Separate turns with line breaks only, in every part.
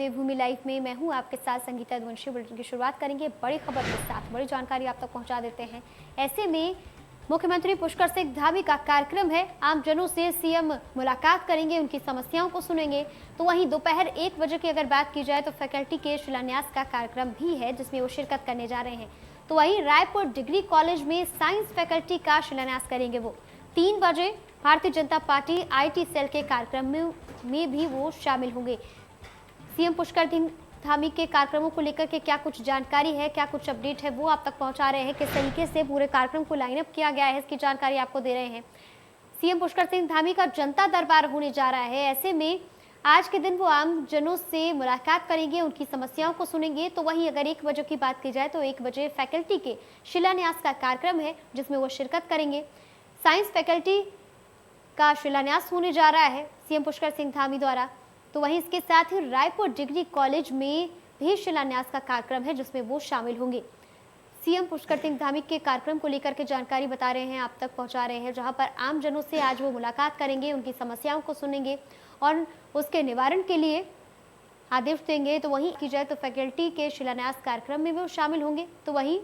देवभूमि live में मैं हूं आपके साथ संगीता वंशी। बुलेटिन की शुरुआत करेंगे बड़ी खबर के साथ। बड़ी जानकारी आप तक पहुंचा देते हैं। ऐसे में मुख्यमंत्री पुष्कर सिंह धामी का कार्यक्रम है। आम जनों से सीएम मुलाकात करेंगे, उनकी समस्याओं को सुनेंगे। तो वहीं दोपहर 1 बजे की अगर बात की जाए तो फैकल्टी के शिलान्यास का कार्यक्रम भी है, जिसमें वो शिरकत करने जा रहे हैं। तो वहीं रायपुर डिग्री कॉलेज में साइंस फैकल्टी का शिलान्यास करेंगे वो। 3 बजे Bharatiya Janata party IT cell के कार्यक्रम में भी वो शामिल होंगे। सीएम पुष्कर सिंह धामी के कार्यक्रमों को लेकर के क्या कुछ जानकारी है, क्या कुछ अपडेट है, वो आप तक पहुंचा रहे हैं। किस तरीके से पूरे कार्यक्रम को लाइन अप किया गया है, इसकी जानकारी आपको दे रहे हैं। सीएम पुष्कर सिंह धामी का जनता दरबार होने जा रहा है। ऐसे में आज के दिन वो आम जनों से मुलाकात करेंगे, उनकी समस्याओं को सुनेंगे। तो वहीं अगर 1 बजे की बात की जाए तो 1 बजे फैकल्टी के शिलान्यास का कार्यक्रम है, जिसमें वो शिरकत करेंगे। साइंस फैकल्टी का शिलान्यास होने जा रहा है सीएम पुष्कर सिंह धामी द्वारा। तो वहीं इसके साथ ही रायपुर डिग्री कॉलेज में भी शिलान्यास का कार्यक्रम है, जिसमें वो शामिल होंगे। सीएम पुष्कर सिंह धामी के कार्यक्रम को लेकर के जानकारी बता रहे हैं, आप तक पहुंचा रहे हैं, जहां पर आम जनों से आज वो मुलाकात करेंगे, उनकी समस्याओं को सुनेंगे और उसके निवारण के लिए आदेश देंगे। तो वहीं की जाए तो फैकल्टी के शिलान्यास कार्यक्रम में वो शामिल होंगे। तो वहीं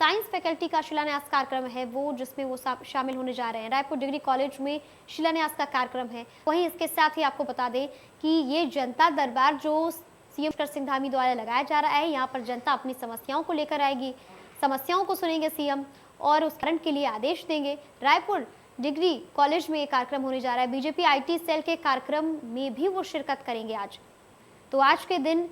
साइंस फैकल्टी का शिलान्यास कार्यक्रम है वो, जिसमें वो शामिल होने जा रहे हैं। रायपुर डिग्री कॉलेज में शिलान्यास का कार्यक्रम है। वहीं इसके साथ ही आपको बता दें कि ये जनता दरबार जो सीएम पुष्कर सिंह धामी द्वारा लगाया जा रहा है, यहाँ पर जनता अपनी समस्याओं को लेकर आएगी, समस्याओं को सुनेंगे सीएम और उस कारण के लिए आदेश देंगे। रायपुर डिग्री कॉलेज में ये कार्यक्रम होने जा रहा है। बीजेपी IT सेल के कार्यक्रम में भी वो शिरकत करेंगे आज। तो आज के दिन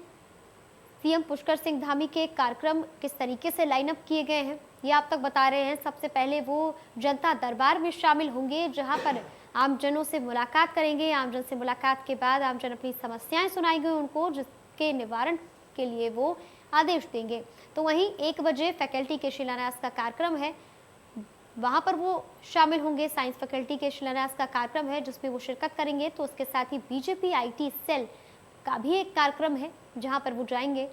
सीएम पुष्कर सिंह धामी के कार्यक्रम किस तरीके से लाइन अप किए गए हैं, ये आप तक बता रहे हैं। सबसे पहले वो जनता दरबार में शामिल होंगे, जहां पर आमजनों से मुलाकात करेंगे। आमजन से मुलाकात के बाद आमजन अपनी समस्याएं सुनाएंगे उनको, जिसके निवारण के लिए वो आदेश देंगे। तो वहीं 1 बजे फैकल्टी के शिलान्यास का कार्यक्रम है, वहां पर वो शामिल होंगे। साइंस फैकल्टी के शिलान्यास का कार्यक्रम है, जिसमें वो शिरकत करेंगे। तो उसके साथ ही बीजेपी IT सेल का भी एक कार्यक्रम है, जहां पर वो जाएंगे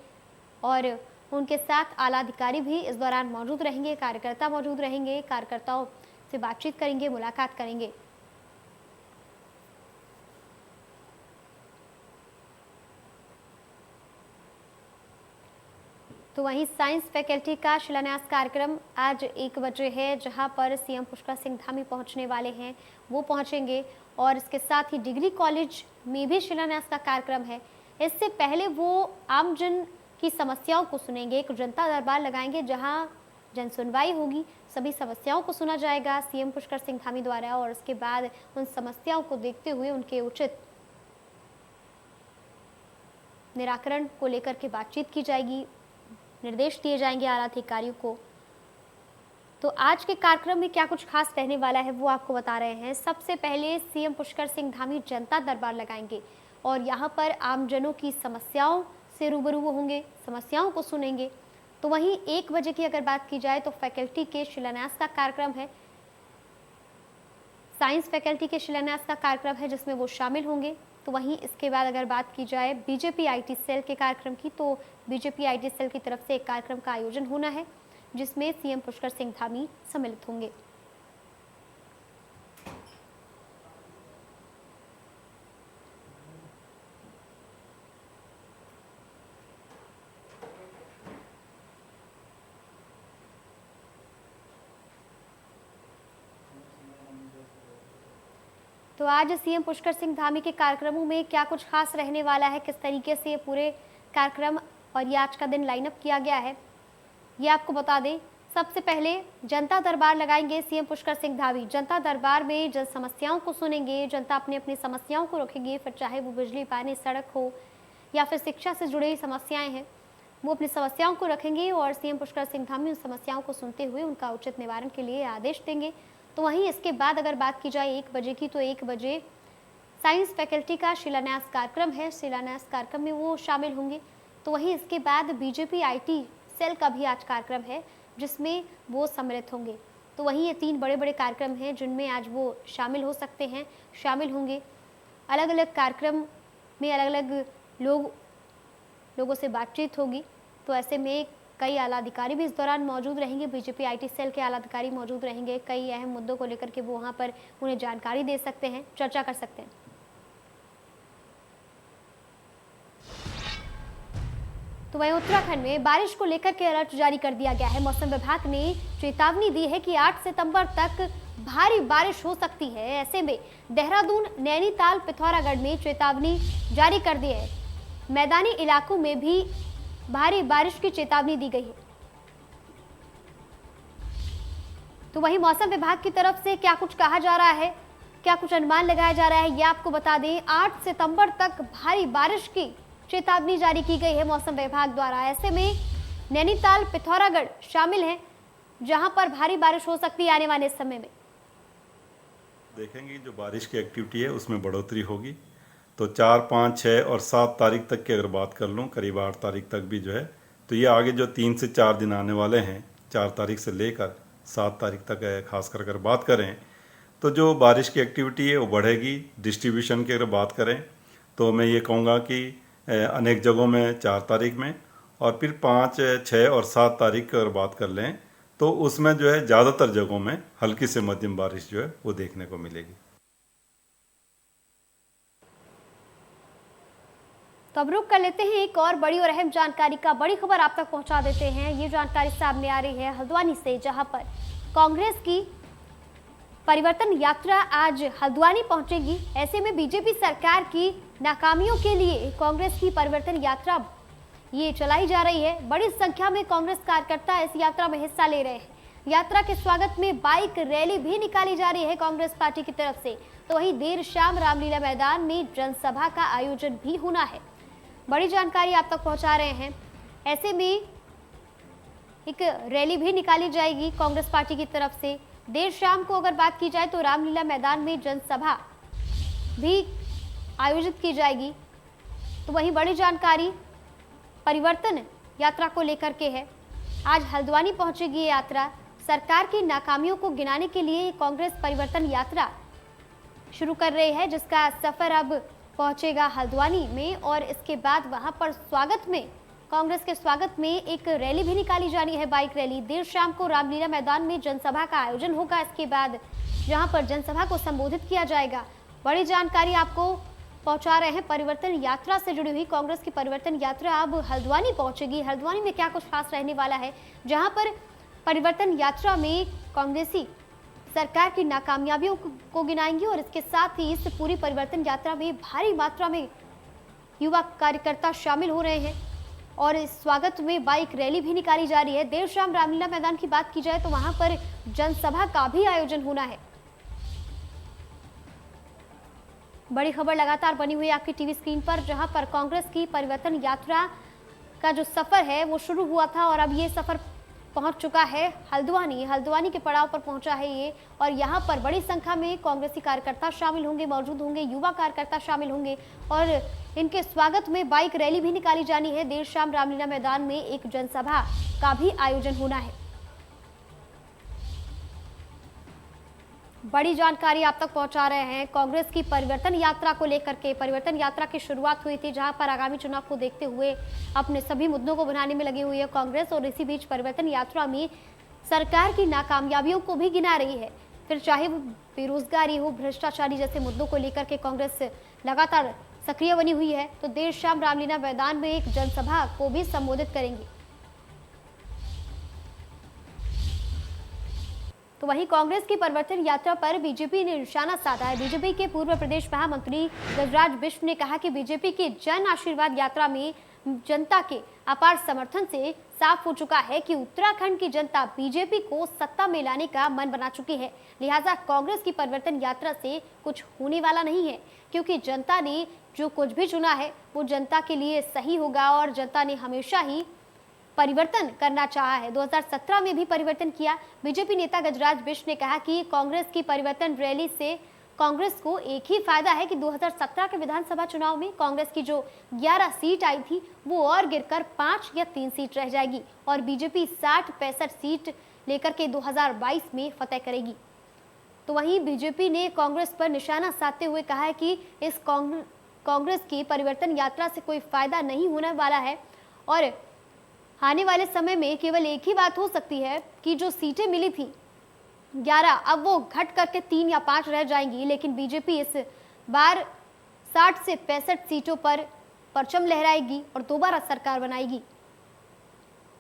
और उनके साथ आला अधिकारी भी इस दौरान मौजूद रहेंगे, कार्यकर्ता मौजूद रहेंगे, कार्यकर्ताओं से बातचीत करेंगे, मुलाकात करेंगे। तो वहीं साइंस फैकल्टी का शिलान्यास कार्यक्रम आज 1 बजे है, जहां पर सीएम पुष्कर सिंह धामी पहुंचने वाले हैं, वो पहुंचेंगे। और इसके साथ ही डिग्री कॉलेज में भी शिलान्यास का कार्यक्रम है। इससे पहले वो आमजन की समस्याओं को सुनेंगे, एक जनता दरबार लगाएंगे, जहां जन सुनवाई होगी, सभी समस्याओं को सुना जाएगा सीएम पुष्कर सिंह धामी द्वारा। और उसके बाद उन समस्याओं को देखते हुए उनके उचित निराकरण को लेकर के बातचीत की जाएगी, निर्देश दिए जाएंगे आला अधिकारियों को। तो आज के कार्यक्रम में क्या कुछ खास रहने वाला है, वो आपको बता रहे हैं। सबसे पहले सीएम पुष्कर सिंह धामी जनता दरबार लगाएंगे और यहाँ पर आमजनों की समस्याओं से रूबरू होंगे, समस्याओं को सुनेंगे। तो वहीं 1 बजे की अगर बात की जाए तो फैकल्टी के शिलान्यास का कार्यक्रम है, साइंस फैकल्टी के शिलान्यास का कार्यक्रम है, जिसमें वो शामिल होंगे। तो वहीं इसके बाद अगर बात की जाए बीजेपी IT सेल के कार्यक्रम की, तो बीजेपी IT सेल की तरफ से एक कार्यक्रम का आयोजन होना है, जिसमें सीएम पुष्कर सिंह धामी सम्मिलित होंगे। तो आज सीएम पुष्कर सिंह धामी के कार्यक्रमों में क्या कुछ खास रहने वाला है, किस तरीके से ये पूरे कार्यक्रम और ये आज का दिन लाइन अप किया गया है, ये आपको बता दें। सबसे पहले जनता दरबार लगाएंगे सीएम पुष्कर सिंह धामी। जनता दरबार में जन समस्याओं को सुनेंगे, जनता अपनी अपनी समस्याओं को रखेंगे, फिर चाहे वो बिजली, पानी, सड़क हो या फिर शिक्षा से जुड़ी समस्याएं हैं, वो अपनी समस्याओं को रखेंगे और सीएम पुष्कर सिंह धामी उन समस्याओं को सुनते हुए उनका उचित निवारण के लिए आदेश देंगे। तो वहीं इसके बाद अगर बात की जाए 1 बजे की, तो 1 बजे साइंस फैकल्टी का शिलान्यास कार्यक्रम है, शिलान्यास कार्यक्रम में वो शामिल होंगे। तो वहीं इसके बाद बीजेपी IT सेल का भी आज कार्यक्रम है, जिसमें वो सम्मिलित होंगे। तो वहीं ये 3 बड़े-बड़े कार्यक्रम हैं, जिनमें आज वो शामिल हो सकते हैं, शामिल होंगे। अलग-अलग कार्यक्रम में अलग-अलग लोगों से बातचीत होगी। तो ऐसे में कई आला अधिकारी भी इस दौरान मौजूद रहेंगे, बीजेपी IT सेल के आला अधिकारी मौजूद रहेंगे। कई अहम मुद्दों को लेकर के वो वहाँ पर उन्हें जानकारी दे सकते हैं, चर्चा कर सकते हैं। तो वहीं उत्तराखंड में बारिश को लेकर के अलर्ट जारी कर दिया गया है। मौसम विभाग ने चेतावनी दी है कि 8 सितंबर तक भारी बारिश हो सकती है। ऐसे में देहरादून, नैनीताल, पिथौरागढ़ में चेतावनी जारी कर दी है। मैदानी इलाकों में भी भारी बारिश की चेतावनी दी गई है। तो वहीं मौसम विभाग की तरफ से क्या कुछ कहा जा रहा है, क्या कुछ अनुमान लगाया जा रहा है, ये आपको बता दें। 8 सितंबर तक भारी बारिश की चेतावनी जारी की गई है मौसम विभाग द्वारा। ऐसे में नैनीताल, पिथौरागढ़ शामिल हैं, जहां पर भारी बारिश हो सकती है आने वाले समय में।
देखेंगे जो बारिश की एक्टिविटी है उसमें बढ़ोतरी होगी। तो 4, 5, 6 और 7 तारीख तक की अगर बात कर लूँ, करीब 8 तारीख तक भी जो है, तो ये आगे जो 3 से 4 दिन आने वाले हैं, 4 तारीख से लेकर 7 तारीख तक खासकर अगर बात करें तो जो बारिश की एक्टिविटी है वो बढ़ेगी। डिस्ट्रीब्यूशन की अगर बात करें तो मैं ये कहूँगा कि अनेक जगहों में 4 तारीख में, और फिर 5, 6 और 7 तारीख की अगर बात कर लें तो उसमें जो है ज़्यादातर जगहों में हल्की से मध्यम बारिश जो है वो देखने को मिलेगी।
तो अब रुक कर लेते हैं एक और बड़ी और अहम जानकारी का। बड़ी खबर आप तक पहुंचा देते हैं। ये जानकारी सामने आ रही है हल्द्वानी से, जहां पर कांग्रेस की परिवर्तन यात्रा आज हल्द्वानी पहुंचेगी। ऐसे में बीजेपी सरकार की नाकामियों के लिए कांग्रेस की परिवर्तन यात्रा ये चलाई जा रही है। बड़ी संख्या में कांग्रेस कार्यकर्ता इस यात्रा में हिस्सा ले रहे हैं। यात्रा के स्वागत में बाइक रैली भी निकाली जा रही है कांग्रेस पार्टी की तरफ से। तो वहीं देर शाम रामलीला मैदान में जनसभा का आयोजन भी होना है। बड़ी जानकारी आप तक पहुंचा रहे हैं। ऐसे में एक रैली भी निकाली जाएगी कांग्रेस पार्टी की तरफ से। देर शाम को अगर बात की जाए तो रामलीला मैदान में जनसभा भी आयोजित की जाएगी। तो वहीं बड़ी जानकारी परिवर्तन यात्रा को लेकर के है। आज हल्द्वानी पहुंचेगी ये यात्रा। सरकार की नाकामियों को गिनाने के लिए कांग्रेस परिवर्तन यात्रा शुरू कर रही है, जिसका सफर अब पहुंचेगा हल्द्वानी में, और इसके बाद वहां पर स्वागत में, कांग्रेस के स्वागत में एक रैली भी निकाली जानी है, बाइक रैली। देर शाम को रामलीला मैदान में जनसभा का आयोजन होगा इसके बाद, जहां पर जनसभा को संबोधित किया जाएगा। बड़ी जानकारी आपको पहुंचा रहे हैं परिवर्तन यात्रा से जुड़ी हुई। कांग्रेस की परिवर्तन यात्रा अब हल्द्वानी पहुंचेगी। हल्द्वानी में क्या कुछ खास रहने वाला है, जहां पर परिवर्तन यात्रा में कांग्रेसी सरकार की नाकामयाबियों को गिनाएंगे, और इसके साथ ही इस पूरी परिवर्तन यात्रा में भारी मात्रा में युवा कार्यकर्ता शामिल हो रहे हैं, और इस स्वागत में बाइक रैली भी निकाली जा रही है। देर शाम रामलीला मैदान की बात की जाए तो वहां पर जनसभा का भी आयोजन होना है। बड़ी खबर लगातार बनी हुई है आपकी टीवी स्क्रीन पर, जहां पर कांग्रेस की परिवर्तन यात्रा का जो सफर है वो शुरू हुआ था, और अब ये सफर पहुंच चुका है हल्द्वानी। हल्द्वानी के पड़ाव पर पहुंचा है ये, और यहां पर बड़ी संख्या में कांग्रेसी कार्यकर्ता शामिल होंगे, मौजूद होंगे, युवा कार्यकर्ता शामिल होंगे, और इनके स्वागत में बाइक रैली भी निकाली जानी है। देर शाम रामलीला मैदान में एक जनसभा का भी आयोजन होना है। बड़ी जानकारी आप तक पहुंचा रहे हैं कांग्रेस की परिवर्तन यात्रा को लेकर के। परिवर्तन यात्रा की शुरुआत हुई थी, जहां पर आगामी चुनाव को देखते हुए अपने सभी मुद्दों को बनाने में लगी हुई है कांग्रेस, और इसी बीच परिवर्तन यात्रा में सरकार की नाकामयाबियों को भी गिना रही है। फिर चाहे वो बेरोजगारी हो, भ्रष्टाचारी जैसे मुद्दों को लेकर के कांग्रेस लगातार सक्रिय बनी हुई है। तो देर शाम रामलीला मैदान में एक जनसभा को भी संबोधित करेंगी। तो वहीं कांग्रेस की परिवर्तन यात्रा पर बीजेपी ने निशाना साधा है। बीजेपी के पूर्व प्रदेश महामंत्री गजराज बिष्ट ने कहा कि बीजेपी की जन आशीर्वाद यात्रा में जनता के अपार समर्थन से साफ हो चुका है कि उत्तराखंड की जनता बीजेपी को सत्ता में लाने का मन बना चुकी है। लिहाजा कांग्रेस की परिवर्तन यात्रा से कुछ होने वाला नहीं है, क्योंकि जनता ने जो कुछ भी चुना है वो जनता के लिए सही होगा, और जनता ने हमेशा ही परिवर्तन करना चाहा है। 2017 में भी परिवर्तन किया। बीजेपी नेता गजराज बिष्ट ने कहा कि कांग्रेस की परिवर्तन रैली से कांग्रेस को एक ही फायदा है कि 2017 के विधानसभा चुनाव में कांग्रेस की जो 11 सीट आई थी वो और गिरकर 5 या 3 सीट रह जाएगी, और बीजेपी 60-65 सीट लेकर के 2022 में फतह करेगी। तो वहीं बीजेपी ने कांग्रेस पर निशाना साधते हुए कहा है कि इस कांग्रेस की परिवर्तन यात्रा से कोई फायदा नहीं होने वाला है, और आने वाले समय में केवल एक ही बात हो सकती है कि जो सीटें मिली थी 11, अब वो घट करके 3 या 5 रह जाएंगी, लेकिन बीजेपी इस बार 60 से 65 सीटों पर परचम लहराएगी और दोबारा सरकार बनाएगी।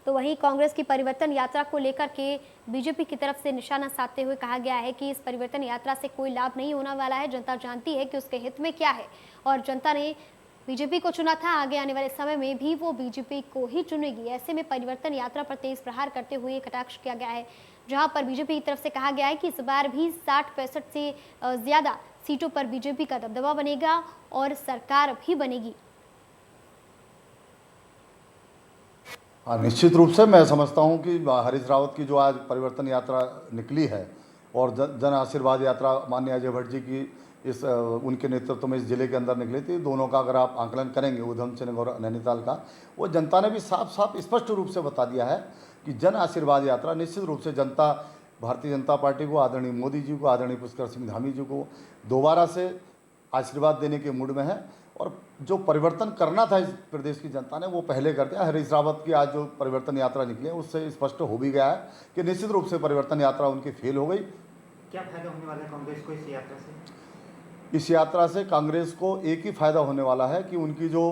तो वहीं कांग्रेस की परिवर्तन यात्रा को लेकर के बीजेपी की तरफ से निशाना साधते हुए कहा गया है कि इस परिवर्तन यात्रा से कोई लाभ नहीं होने वाला है। जनता जानती है कि उसके हित में क्या है और जनता ने बीजेपी को चुना था, आगे आने वाले समय में भी वो बीजेपी को ही चुनेगी। ऐसे में परिवर्तन यात्रा पर तेज प्रहार करते हुए कटाक्ष किया गया है, जहां पर बीजेपी की तरफ से कहा गया है कि इस बार भी 60-65 से ज्यादा सीटों पर बीजेपी का दबदबा बनेगा और सरकार भी बनेगी।
हाँ, निश्चित रूप से मैं समझता हूँ कि हरीश रावत की जो आज परिवर्तन यात्रा निकली है और जन आशीर्वाद यात्रा माननीय अजय भट्ट जी की इस उनके नेतृत्व में इस जिले के अंदर निकली थी, दोनों का अगर आप आंकलन करेंगे उधम सिंह और नैनीताल का, वो जनता ने भी साफ साफ स्पष्ट रूप से बता दिया है कि जन आशीर्वाद यात्रा निश्चित रूप से जनता भारतीय जनता पार्टी को, आदरणीय मोदी जी को, आदरणीय पुष्कर सिंह धामी जी को दोबारा से आशीर्वाद देने के मूड में है। और जो परिवर्तन करना था इस प्रदेश की जनता ने वो पहले कर दिया। हरीश रावत की आज जो परिवर्तन यात्रा निकली है उससे स्पष्ट हो भी गया है कि निश्चित रूप से परिवर्तन यात्रा उनकी फेल हो गई।
क्या फायदा होने वाला है कांग्रेस को इस यात्रा से?
इस यात्रा से कांग्रेस को एक ही फायदा होने वाला है कि उनकी जो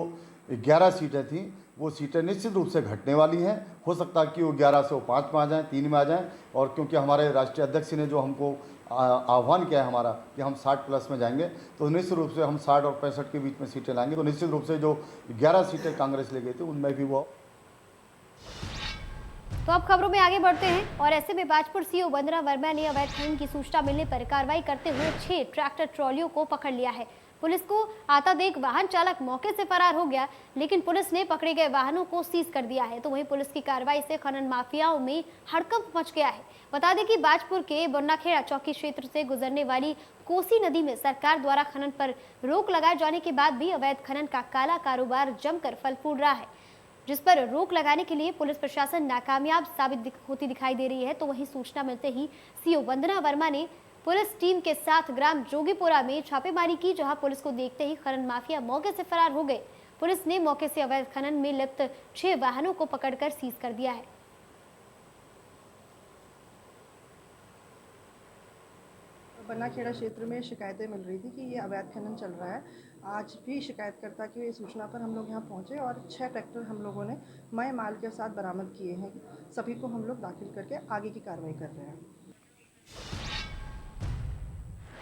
11 सीटें थीं वो सीटें निश्चित रूप से घटने वाली हैं। हो सकता है कि वो 11 से वो 5 में आ जाएँ, 3 में आ जाएँ। और क्योंकि हमारे राष्ट्रीय अध्यक्ष ने जो हमको आह्वान किया है हमारा कि हम 60+ में जाएंगे, तो निश्चित रूप से हम 60 और 65 के बीच में सीटें लाएंगे। तो निश्चित रूप से जो 11 सीटें कांग्रेस ले गई थी उनमें भी वो।
तो अब खबरों में आगे बढ़ते हैं और ऐसे में बाजपुर सीओ वंदना वर्मा ने अवैध खनन की सूचना मिलने पर कार्रवाई करते हुए 6 ट्रैक्टर ट्रॉलियों को पकड़ लिया है। पुलिस को आता देख वाहन चालक मौके से फरार हो गया, लेकिन पुलिस ने पकड़े गए वाहनों को सीज कर दिया है। तो वहीं पुलिस की कार्रवाई से खनन माफियाओं में हड़कंप मच गया है। बता दें कि बाजपुर के बन्नाखेड़ा चौकी क्षेत्र से गुजरने वाली कोसी नदी में सरकार द्वारा खनन पर रोक लगाए जाने के बाद भी अवैध खनन का काला कारोबार जमकर फल फूल रहा है, जिस पर रोक लगाने के लिए पुलिस प्रशासन नाकामयाब साबित होती दिखाई दे रही है। तो वहीं सूचना मिलते ही सीओ वंदना वर्मा ने पुलिस टीम के साथ ग्राम जोगीपुरा में छापेमारी की, जहां पुलिस को देखते ही खनन माफिया मौके से फरार हो गए। पुलिस ने मौके से अवैध खनन में लिप्त 6 वाहनों को पकड़कर सीज कर दिया है।
बन्नाखेड़ा क्षेत्र में शिकायतें मिल रही थी कि ये अवैध खनन चल रहा है। आज भी शिकायतकर्ता की सूचना पर हम लोग यहाँ पहुँचे और 6 ट्रैक्टर हम लोगों ने मय माल के साथ बरामद किए हैं। सभी को हम लोग दाखिल करके आगे की कार्रवाई कर रहे हैं।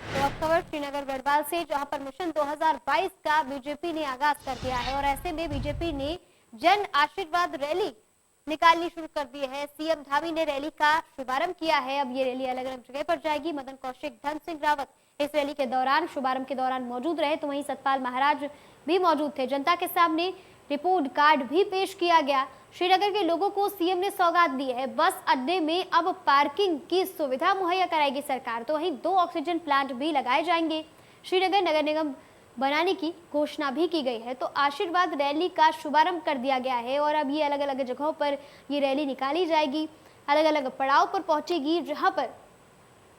तो अब खबर श्रीनगर गढ़वाल से, जहां पर मिशन 2022 का बीजेपी ने आगाज कर दिया है और ऐसे में बीजेपी ने जन आशीर्वाद रैली निकालनी शुरू कर दी है। सीएम धामी ने रैली का शुभारंभ किया है। अब ये रैली अलग अलग जगह पर जाएगी। मदन कौशिक, धन सिंह रावत इस रैली के दौरान, शुभारंभ के दौरान मौजूद रहे। तो वहीं सतपाल महाराज भी मौजूद थे। जनता के सामने रिपोर्ट कार्ड भी पेश किया गया। श्रीनगर के लोगों को सीएम ने सौगात दी है। बस अड्डे में अब पार्किंग की सुविधा मुहैया कराएगी सरकार। तो वहीं 2 ऑक्सीजन प्लांट भी लगाए जाएंगे। श्रीनगर नगर निगम बनाने की घोषणा भी की गई है। तो आशीर्वाद रैली का शुभारंभ कर दिया गया है और अब ये अलग अलग जगहों पर ये रैली निकाली जाएगी, अलग अलग पड़ाव पर पहुंचेगी, जहां पर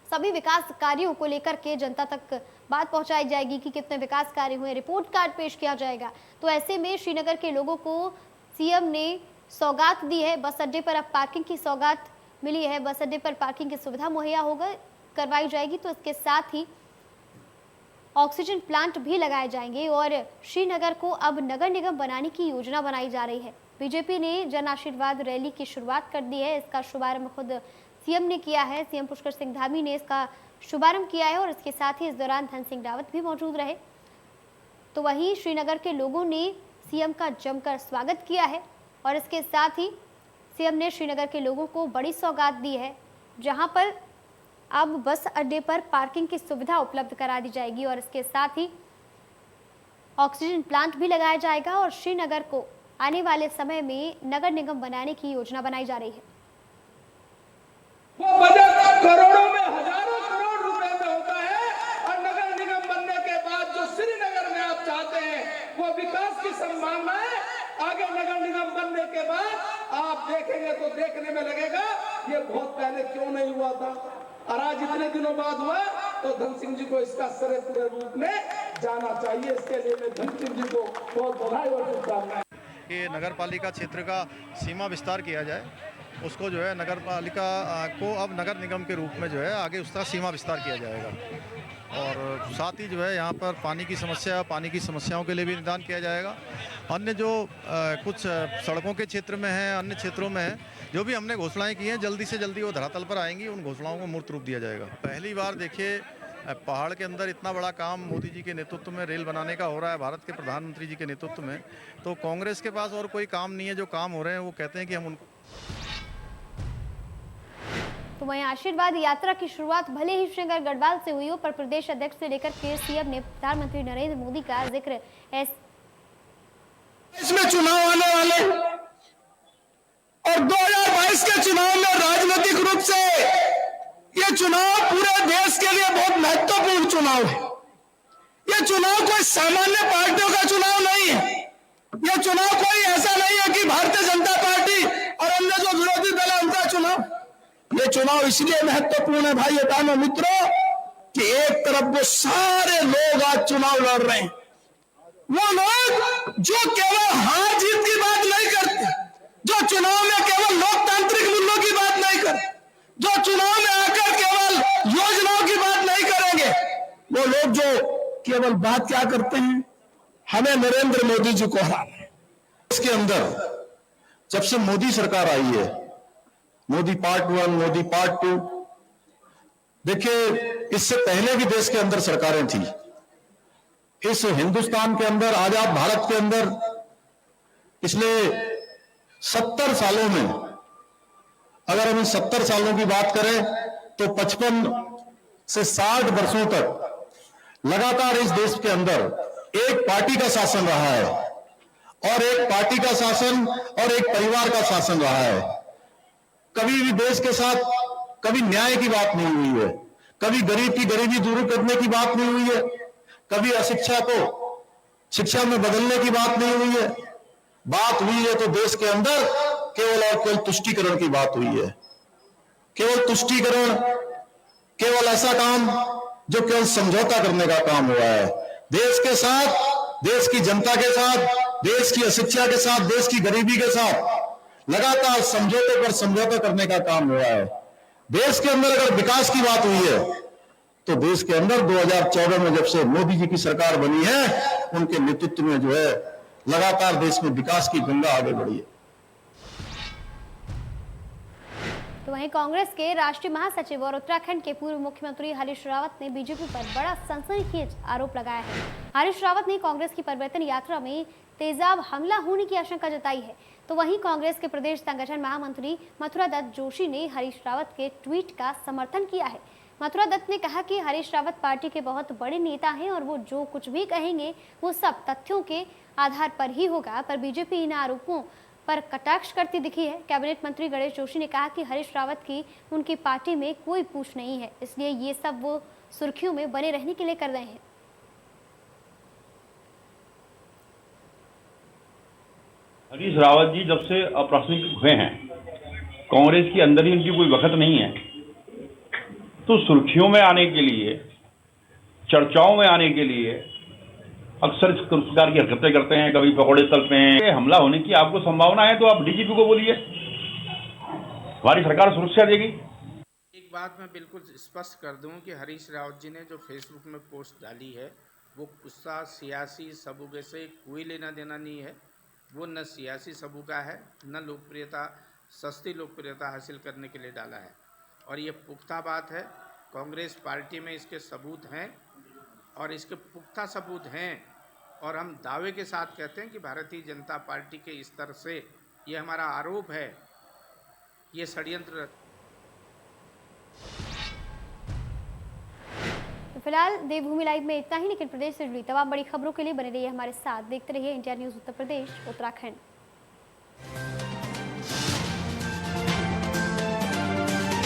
सभी विकास कार्यों को लेकर के जनता तक बात पहुंचाई जाएगी कि कितने विकास कार्य हुए, रिपोर्ट कार्ड पेश किया जाएगा। तो ऐसे में श्रीनगर के लोगों को सीएम ने सौगात दी है। बस अड्डे पर अब पार्किंग की सौगात मिली है। बस अड्डे पर पार्किंग की सुविधा मुहैया होगा करवाई जाएगी। तो इसके साथ ही ऑक्सीजन प्लांट भी लगाए जाएंगे और श्रीनगर को अब नगर निगम बनाने की योजना बनाई जा रही है। बीजेपी ने जन आशीर्वाद रैली की शुरुआत कर दी है। इसका शुभारंभ खुद सीएम ने किया है। सीएम पुष्कर सिंह धामी ने इसका शुभारंभ किया है और इसके साथ ही इस दौरान धन सिंह रावत भी मौजूद रहे। तो वहीं श्रीनगर के लोगों ने सीएम का जमकर स्वागत किया है और इसके साथ ही सीएम ने श्रीनगर के लोगों को बड़ी सौगात दी है, जहां पर अब बस अड्डे पर पार्किंग की सुविधा उपलब्ध करा दी जाएगी और इसके साथ ही ऑक्सीजन प्लांट भी लगाया जाएगा और श्रीनगर को आने वाले समय में नगर निगम बनाने की योजना बनाई जा रही है।
वो बजट करोड़ों में, हजारों करोड़ रुपए में होता है और नगर निगम बनने के बाद जो श्रीनगर में आप चाहते हैं वो विकास की संभावनाएं आगे नगर निगम बनने के बाद आप देखेंगे तो देखने में लगेगा ये बहुत पहले क्यों नहीं हुआ था और आज इतने दिनों बाद हुआ। तो धन सिंह जी को इसका श्रेय पूरे रूप में जाना चाहिए। इसके लिए मैं धन सिंह जी को बहुत बधाई और शुभकामनाएं।
कि नगर पालिका क्षेत्र का सीमा विस्तार किया जाए, उसको जो है नगर पालिका को अब नगर निगम के रूप में जो है आगे उसका सीमा विस्तार किया जाएगा और साथ ही जो है यहाँ पर पानी की समस्याओं के लिए भी निदान किया जाएगा। अन्य जो कुछ सड़कों के क्षेत्र में है, अन्य क्षेत्रों में है, जो भी हमने घोषणाएं की हैं जल्दी से जल्दी वो धरातल पर आएंगी, उन घोषणाओं को मूर्त रूप दिया जाएगा। पहली बार देखिए पहाड़ के अंदर इतना बड़ा काम मोदी जी के नेतृत्व में रेल बनाने का हो रहा है, भारत के प्रधानमंत्री जी के नेतृत्व में। तो कांग्रेस के पास और कोई काम नहीं है, जो काम हो रहे हैं वो कहते हैं कि हम उनको।
तो वहीं आशीर्वाद यात्रा की शुरुआत भले ही श्रीनगर गढ़वाल से हुई हो, पर प्रदेश अध्यक्ष से लेकर के सीएम ने प्रधानमंत्री नरेंद्र मोदी का जिक्र
इसमें चुनाव आने वाले और 2022 के चुनाव में राजनीतिक रूप से ये चुनाव पूरे देश के लिए बहुत महत्वपूर्ण चुनाव है। ये चुनाव कोई सामान्य पार्टियों का चुनाव नहीं है। ये चुनाव कोई ऐसा नहीं है कि भारतीय जनता पार्टी और अन्य जो विरोधी दल है उनका चुनाव। ये चुनाव इसलिए महत्वपूर्ण है भाई बहनों मित्रों कि एक तरफ वो सारे लोग आज चुनाव लड़ रहे हैं, वो लोग जो केवल हार जीत की बात नहीं करते, जो चुनाव में केवल लोकतांत्रिक मूल्यों की बात नहीं करते, जो चुनाव में आकर केवल योजनाओं की बात नहीं करेंगे, वो लोग जो केवल बात क्या करते हैं, हमें नरेंद्र मोदी जी को हराना है। इसके अंदर जब से मोदी सरकार आई है, मोदी पार्ट 1, मोदी पार्ट 2, देखिए इससे पहले भी देश के अंदर सरकारें थी। इस हिंदुस्तान के अंदर, आजाद भारत के अंदर पिछले 70 सालों में, अगर हम इन 70 सालों की बात करें तो 55 से 60 वर्षों तक लगातार इस देश के अंदर एक पार्टी का शासन रहा है, और एक पार्टी का शासन और एक परिवार का शासन रहा है। कभी भी देश के साथ कभी न्याय की बात नहीं हुई है, कभी गरीब की गरीबी दूर करने की बात नहीं हुई है, कभी अशिक्षा को शिक्षा में बदलने की बात नहीं हुई है। बात हुई है तो देश के अंदर केवल और केवल तुष्टीकरण की बात हुई है। केवल तुष्टीकरण, केवल ऐसा काम जो केवल समझौता करने का काम हुआ है। देश के साथ, देश की जनता के साथ, देश की अशिक्षा के साथ, देश की गरीबी के साथ लगातार समझौते पर समझौता करने का काम हुआ है। देश के अंदर अगर विकास की बात हुई है तो देश के अंदर 2014 में जब से मोदी जी की सरकार बनी है, उनके नेतृत्व में जो है लगातार देश में विकास की गंगा आगे बढ़ी है।
तो वहीं कांग्रेस के राष्ट्रीय महासचिव और उत्तराखंड के पूर्व मुख्यमंत्री हरीश रावत ने बीजेपी पर बड़ा सनसनीखेज आरोप लगाया है। हरीश रावत ने कांग्रेस की परिवर्तन यात्रा में तेजाब हमला होने की आशंका जताई है। तो वहीं कांग्रेस के प्रदेश संगठन महामंत्री मथुरा दत्त जोशी ने हरीश रावत के ट्वीट का समर्थन किया है। मथुरा दत्त ने कहा कि हरीश रावत पार्टी के बहुत बड़े नेता हैं और वो जो कुछ भी कहेंगे वो सब तथ्यों के आधार पर ही होगा, पर बीजेपी इन आरोपों पर कटाक्ष करती दिखी है। कैबिनेट मंत्री गणेश जोशी ने कहा कि हरीश रावत की उनकी पार्टी में कोई पूछ नहीं है, इसलिए ये सब वो सुर्खियों में बने रहने के लिए कर रहे हैं।
हरीश रावत जी जब से अप्रासंगिक हुए हैं, कांग्रेस के अंदर ही उनकी कोई वक्त नहीं है, तो सुर्खियों में आने के लिए, चर्चाओं में आने के लिए अक्सर इस प्रकार की हरकतें करते हैं। कभी पकौड़े तलते हैं। हमला होने की आपको संभावना है तो आप डीजीपी को बोलिए, हमारी सरकार सुरक्षा देगी।
एक बात मैं बिल्कुल स्पष्ट कर दूं कि हरीश रावत जी ने जो फेसबुक में पोस्ट डाली है वो उसका सियासी सबूके से कोई लेना देना नहीं है। वो न सियासी सबूका है, न लोकप्रियता, सस्ती लोकप्रियता हासिल करने के लिए डाला है। और ये पुख्ता बात है, कांग्रेस पार्टी में इसके सबूत हैं और इसके पुख्ता सबूत हैं, और हम दावे के साथ कहते हैं कि भारतीय जनता पार्टी के स्तर से ये हमारा आरोप है, ये षड्यंत्र।
तो फिलहाल देवभूमि लाइव में इतना ही, लेकिन प्रदेश से जुड़ी तमाम बड़ी खबरों के लिए बने रहिए हमारे साथ। देखते रहिए इंडिया न्यूज़ उत्तर प्रदेश उत्तराखंड।